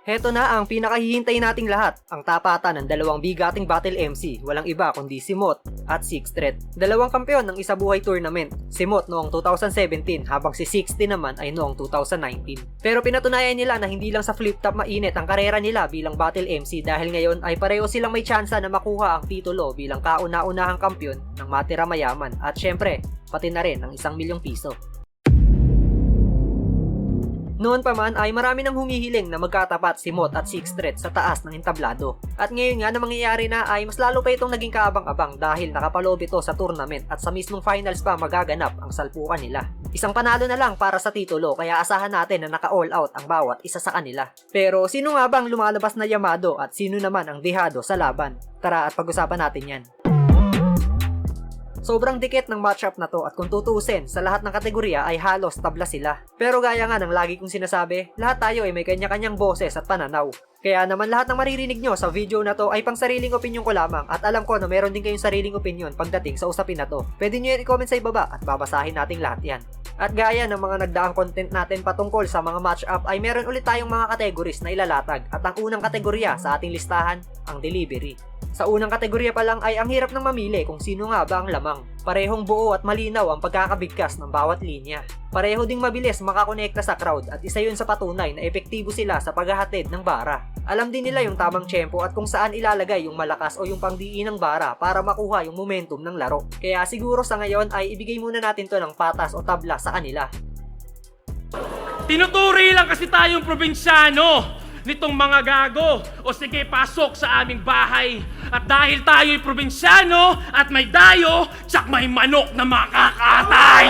Heto na ang pinakahihintay nating lahat, ang tapatan ng dalawang bigating battle MC, walang iba kundi si Moth at Sixthread. Dalawang kampeon ng isa buhay tournament, si Moth noong 2017 habang si Sixty naman ay noong 2019. Pero pinatunayan nila na hindi lang sa flip top mainit ang karera nila bilang battle MC dahil ngayon ay pareho silang may tsansa na makuha ang titulo bilang kauna-unahang kampeon ng matira mayaman at syempre, pati na rin ang 1,000,000 piso. Noon pa man ay marami nang humihiling na magkatapat si Moth at Sixthread sa taas ng entablado. At ngayon nga na mangyayari na ay mas lalo pa itong naging kaabang-abang dahil nakapaloob ito sa tournament at sa mismong finals pa magaganap ang salpukan nila. Isang panalo na lang para sa titulo kaya asahan natin na naka-all out ang bawat isa sa kanila. Pero sino nga bang lumalabas na yamado at sino naman ang dehado sa laban? Tara at pag-usapan natin yan. Sobrang dikit ng matchup na to at kung tutuusin, sa lahat ng kategorya ay halos tabla sila. Pero gaya nga ng lagi kong sinasabi, lahat tayo ay may kanya-kanyang boses at pananaw. Kaya naman lahat ng maririnig nyo sa video na to ay pang sariling opinyon ko lamang at alam ko na meron din kayong sariling opinyon pagdating sa usapin na to. Pwede nyo yan i-comment sa ibaba at babasahin nating lahat yan. At gaya ng mga nagdaang content natin patungkol sa mga matchup ay meron ulit tayong mga categories na ilalatag at ang unang kategorya sa ating listahan, ang delivery. Sa unang kategorya pa lang ay ang hirap ng mamili kung sino nga ba ang lamang. Parehong buo at malinaw ang pagkakabigkas ng bawat linya. Pareho ding mabilis makakonekta sa crowd at isa yun sa patunay na epektibo sila sa paghahatid ng bara. Alam din nila yung tamang tiyempo at kung saan ilalagay yung malakas o yung pangdiin ng bara para makuha yung momentum ng laro. Kaya siguro sa ngayon ay ibigay muna natin to ng patas o tabla sa kanila. Tinuturi lang kasi tayong probinsyano nitong mga gago. O sige, pasok sa aming bahay. At dahil tayo'y probinsyano at may dayo, tsak may manok na makakatay.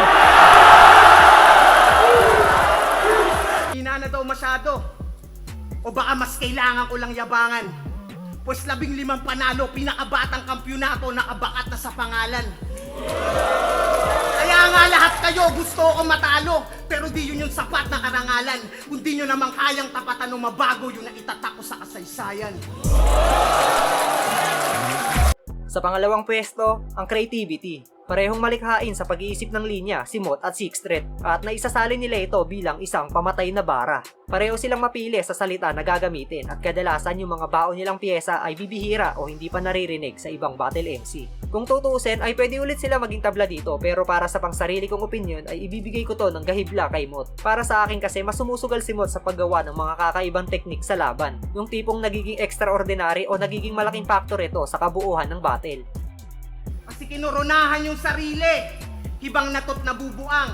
Hina na daw masyado. O baka mas kailangan ko lang yabangan. Pues 15 panalo, pinakabatang kampyonato na abakat na sa pangalan. Kaya nga lahat kayo gusto ko matalo, pero di yun yung sapat na karangalan. Kung di nyo naman kayang tapatan o mabago yung naitatak ko sa kasaysayan. Sa pangalawang pwesto, ang creativity. Parehong malikhain sa pag-iisip ng linya si Moth at Sixthread at naisasali nila ito bilang isang pamatay na bara. Pareho silang mapili sa salita na gagamitin at kadalasan yung mga baon nilang pyesa ay bibihira o hindi pa naririnig sa ibang battle MC. Kung tutuusin ay pwede ulit sila maging tabla dito pero para sa pangsarili kong opinion ay ibibigay ko to ng gahibla kay Moth. Para sa akin kasi mas sumusugal si Moth sa paggawa ng mga kakaibang teknik sa laban. Yung tipong nagiging extraordinary o nagiging malaking factor ito sa kabuuan ng battle. Kasi kinurunahan yung sarili, hibang natot na bubuang.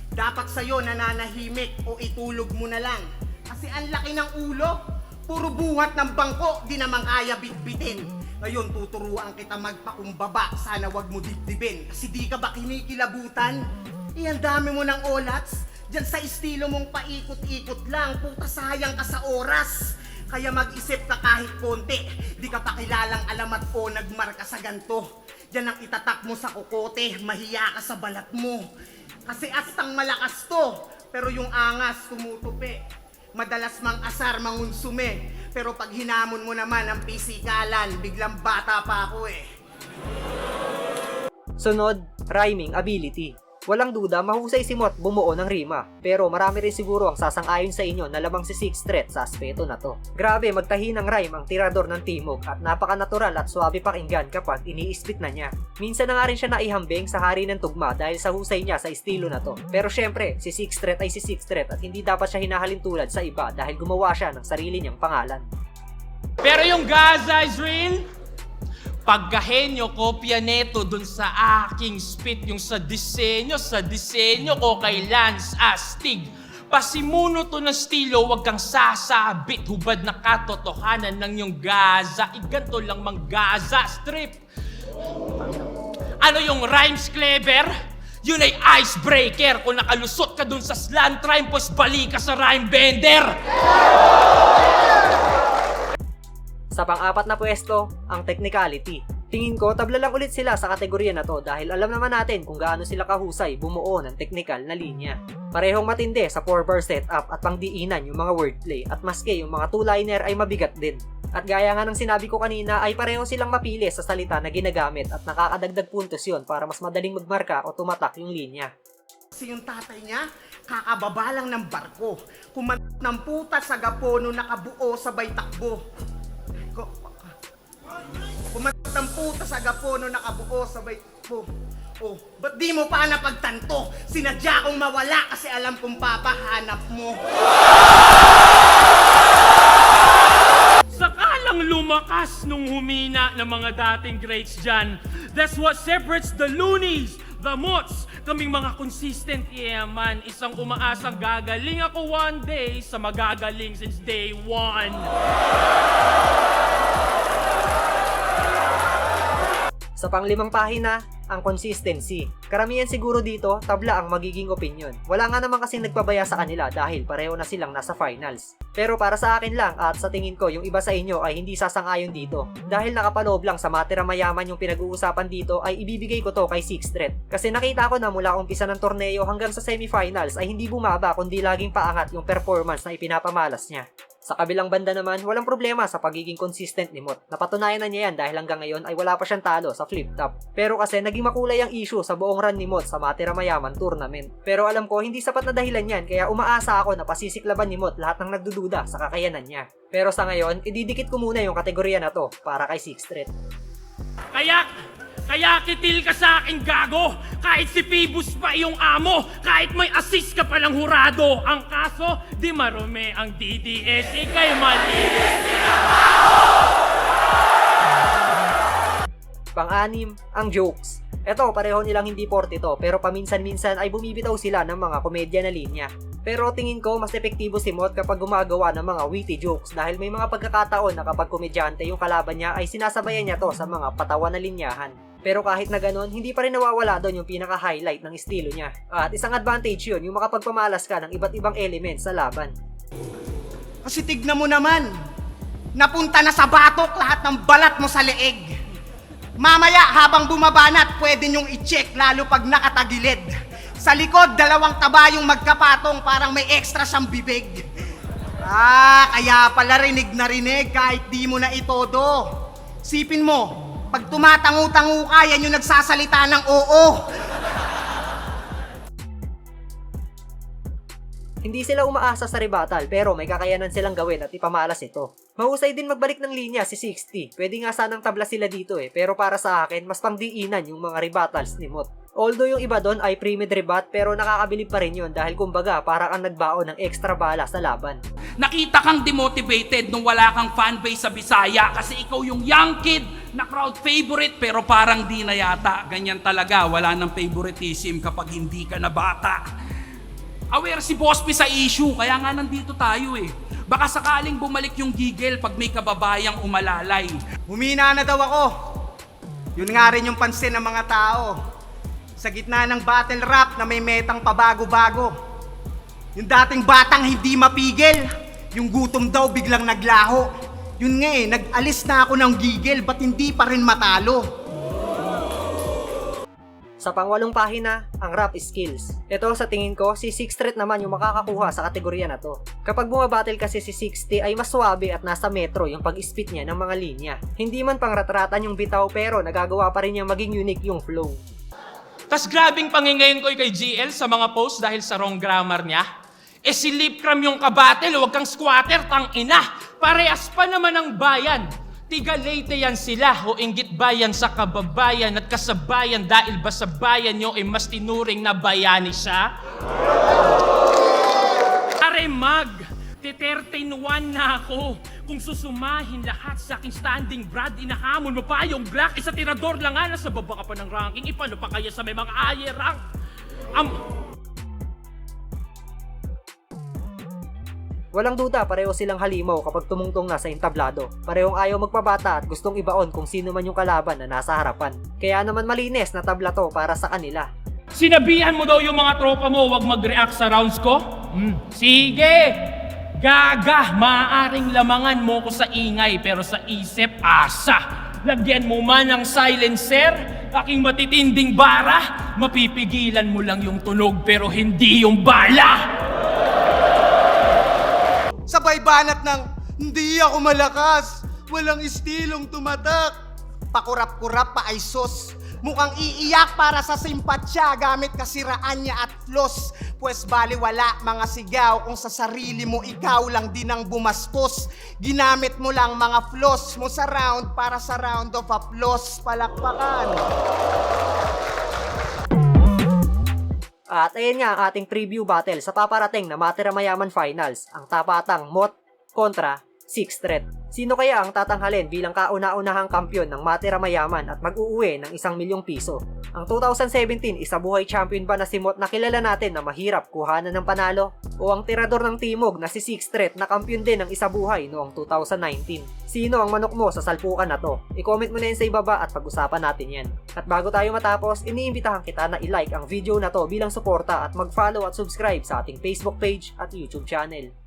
Dapat sa'yo nananahimik o itulog mo na lang. Kasi ang laki ng ulo, puro buhat ng bangko, di naman kaya bitbitin. Ngayon tuturuan kita magpakumbaba, sana wag mo dibdibin. Kasi di ka ba kinikilabutan? Ang dami mo ng olats, dyan sa estilo mong paikot-ikot lang, puta sayang ka sa oras. Kaya mag-isip ka kahit konti, di ka pa kilalang alamat o nagmarka sa ganto. Diyan ang itatak mo sa kokote, mahiya ka sa balat mo. Kasi astang malakas to, pero yung angas tumutupi. Madalas mang asar mangunsume, pero pag hinamon mo naman ang pisikalan, biglang bata pa ako eh. Sunod, rhyming ability. Walang duda, mahusay si Moth bumuo ng rima. Pero marami rin siguro ang sasang-ayon sa inyo na lamang si Sixthread sa aspeto na to. Grabe, magtahi ng rhyme ang tirador ng Timog at napaka-natural at swabe pakinggan kapag iniispit na niya. Minsan na nga rin siya naihambing sa hari ng tugma dahil sa husay niya sa estilo na to. Pero syempre, si Sixthread ay si Sixthread at hindi dapat siya hinahalin tulad sa iba dahil gumawa siya ng sarili niyang pangalan. Pero yung Gaza is real. Paggahenyo, kopya neto dun sa aking spit. Yung sa disenyo ko kay Lance Astig. Pasimuno to ng estilo, wag kang sasabit. Hubad na katotohanan ng yung Gaza. Iganto lang mang Gaza strip. Ano yung rhymes clever? Yun ay icebreaker. Kung nakalusot ka dun sa slant rhyme, pues balik ka sa rhyme bender. Sa pang-apat na pwesto, ang technicality. Tingin ko, tabla lang ulit sila sa kategorya na to dahil alam naman natin kung gaano sila kahusay bumuo ng technical na linya. Parehong matindi sa 4-bar setup at pangdiinan yung mga wordplay at maski yung mga two-liner ay mabigat din. At gaya nga ng sinabi ko kanina ay pareho silang mapili sa salita na ginagamit at nakakadagdag puntos yun para mas madaling magmarka o tumatak yung linya. Kasi yung tatay niya, Kakababa lang ng barko. Kumantot ng puta sa gapono nakabuo sabay takbo. Kumantot ng puta sa gapono nakabuo sabay takbo. Oh, ba't di mo pa napagtanto? Sinadya kong mawala kasi alam kong papahanap mo. Sakalang lumakas nung humina ng mga dating greats dyan. That's what separates the loonies, the mots, kaming mga consistent yaman. Isang umaasang gagaling ako one day sa magagaling since day one. Sa panglimang pahina, ang consistency. Karamihan siguro dito, tabla ang magiging opinion. Wala nga naman kasing nagpabaya sa kanila dahil pareho na silang nasa finals. Pero para sa akin lang at sa tingin ko yung iba sa inyo ay hindi sasang-ayon dito. Dahil nakapaloob lang sa matira mayaman yung pinag-uusapan dito ay ibibigay ko to kay Sixth Threat. Kasi nakita ko na mula umpisa ng torneo hanggang sa semifinals ay hindi bumaba kundi laging paangat yung performance na ipinapamalas niya. Sa kabilang banda naman, walang problema sa pagiging consistent ni Mot. Napatunayan na niya yan dahil hanggang ngayon ay wala pa siyang talo sa flip top. Pero kasi naging makulay ang issue sa buong run ni Mot sa Matira Mayaman tournament. Pero alam ko, hindi sapat na dahilan yan kaya umaasa ako na pasisiklaban ni Mot lahat ng nagdududa sa kakayanan niya. Pero sa ngayon, ididikit ko muna yung kategorya na to para kay Sixth Threat. Kaya kitil ka sa akin, gago! Kahit si Phoebus pa iyong amo! Kahit may assist ka palang hurado! Ang kaso, di marumi ang DDS, ikay malinis! Pang-anim, ang jokes. Eto, pareho nilang hindi forte to, pero paminsan-minsan ay bumibitaw sila ng mga komedya na linya. Pero tingin ko mas epektibo si Mot kapag gumagawa ng mga witty jokes dahil may mga pagkakataon na kapag komedyante yung kalaban niya ay sinasabayan niya to sa mga patawa na linyahan. Pero kahit na ganon, hindi pa rin nawawala doon yung pinaka-highlight ng estilo niya. At isang advantage yun, yung makapagpamalas ka ng iba't ibang elements sa laban. Kasi tignan mo naman, napunta na sa batok lahat ng balat mo sa leeg. Mamaya habang bumabanat, pwede nyong i-check lalo pag nakatagilid. Sa likod, dalawang taba yung magkapatong parang may extra siyang bibig. Kaya pala rinig na rinig kahit di mo na itodo. Sipin mo, pag tumatangu-tangu ka, yan yung nagsasalita ng oo. Hindi sila umaasa sa rebuttal pero may kakayanan silang gawin at ipamalas ito. Mahusay din magbalik ng linya si 60. Pwede nga sanang tabla sila dito pero para sa akin mas pangdiinan yung mga rebuttals ni Mot. Although yung iba doon ay pre-mid rebut pero nakakabilib pa rin yun dahil kumbaga parang ang nagbaon ng extra bala sa laban. Nakita kang demotivated nung wala kang fanbase sa Bisaya kasi ikaw yung young kid na crowd favorite pero parang di na yata. Ganyan talaga, wala ng favoritism kapag hindi ka na bata. Aware si Boss P sa issue, kaya nga nandito tayo Baka sakaling bumalik yung gigil pag may kababayang umalalay. Humina na daw ako. Yun nga rin yung pansin ng mga tao. Sa gitna ng battle rap na may metang pabago-bago. Yung dating batang hindi mapigil, yung gutom daw biglang naglaho. Yun nga nag-alis na ako ng gigil, ba't hindi pa rin matalo? Sa pangwalong pahina, ang rap skills. Ito sa tingin ko, si Sixth Threat naman yung makakakuha sa kategorya na to. Kapag bumabattle kasi si 60 ay mas suwabe at nasa metro yung pag-spit niya ng mga linya. Hindi man pangratratan yung bitaw pero nagagawa pa rin niya maging unique yung flow. Tas grabing pangingayon ko kay GL sa mga post dahil sa wrong grammar niya. Si Lipcram yung kabatel, huwag kang squatter, tang ina. Parehas pa naman ang bayan. Tiga Leyte yan sila, o inggit bayan sa kababayan at kasabayan dahil ba sa bayan nyo ay mas tinuring na bayani siya? Are mag, 13-1 na ako. Kung susumahin lahat sa aking standing Brad, inahamon mo pa yung black, isa tirador lang nga, nasa baba ka pa ng ranking, ipano pa kaya sa may mga higher rank? Walang duda, pareho silang halimaw kapag tumungtong na sa entablado. Parehong ayaw magpabata at gustong ibaon kung sino man yung kalaban na nasa harapan. Kaya naman malinis na tabla to para sa kanila. Sinabihan mo daw yung mga tropa mo, wag mag-react sa rounds ko? Sige! Gaga! Maaaring lamangan mo ko sa ingay, pero sa isip, asa! Lagyan mo man ng silencer, aking matitinding bara, mapipigilan mo lang yung tunog pero hindi yung bala! Sabay banat ng, hindi ako malakas, walang istilong tumatak. Pakurap-kurap pa ay sos, Mukhang iiyak para sa simpatsya gamit kasiraan niya at flaws. Pues baliwala mga sigaw kung sa sarili mo ikaw lang din ang bumastos. Ginamit mo lang mga flaws mo sa round para sa round of applause. Palakpakan. At ayan nga ang ating preview battle sa paparating na Matira Mayaman Finals, ang tapatang Mot kontra Sixth Threat. Sino kaya ang tatanghalin bilang kauna-unahang kampyon ng Matira Mayaman at mag-uuwi ng 1,000,000 piso? Ang 2017 isabuhay champion ba na si Mot na kilala natin na mahirap kuhanan ng panalo? O ang tirador ng Timog na si Sixth Threat na kampyon din ng isabuhay noong 2019? Sino ang manok mo sa salpukan na to? I-comment mo na yan sa ibaba at pag-usapan natin yan. At bago tayo matapos, iniimbitahan kita na i-like ang video na to bilang suporta at mag-follow at subscribe sa ating Facebook page at YouTube channel.